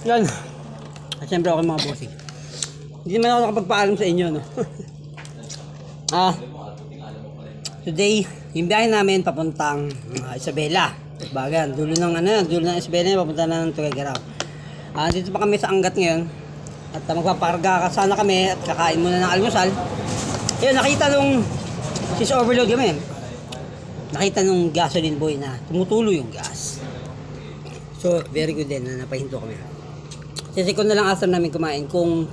Yan. At syempre ako mga bossing. Hindi naman ako nakapagpaalam sa inyo, no? Today, yung biyahe namin papuntang Isabela. Bagan, dulo ng Isabela, papunta na ng Tuguegarao. Dito pa kami sa Angat ngayon. At magpaparga sana kami at kakain muna ng almusal. Ayun, nakita nung sis overload kami. Nakita nung gasoline boy na tumutulo yung gas. So, very good din na napahinto kami. Kasi kung na lang after namin kumain kung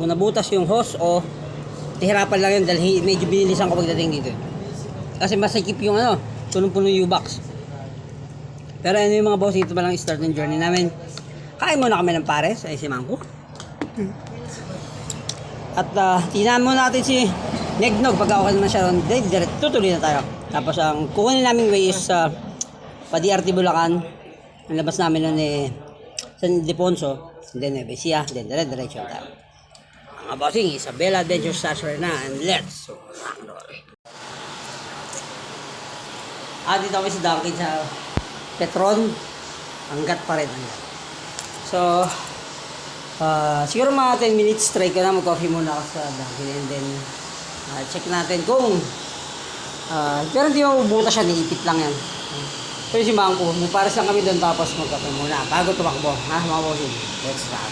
nabutas yung hose o nahirapan lang yun dahil medyo binilisan ko pagdating dito. Kasi masikip yung punong-puno yung box. Pero ano yung mga boss, ito pa lang start ng journey namin. Kain muna kami ng pares, ay si Mangko. At tinahan muna natin si Negnog pagka okay naman siya ron. Tutuloy na tayo. Tapos ang kukunin namin way is pa DRT Bulacan. Ang labas namin nun San Ildefonso, then Nevesia, then diretso tayo. Mga bossing, Isabela Adventure Stasher na, and let's rock and roll. Dito kami sa Dunkin sa Petron, Angat pa rin. So, siguro mga 10 minutes try ko na mag-coffee muna ako sa Dunkin, and then check natin kung pero hindi mabubuta siya, niipit lang yan. Pero si Mangko, may pares lang kami doon tapos mag-kape muna bago tumakbo. Mga bossing, let's start.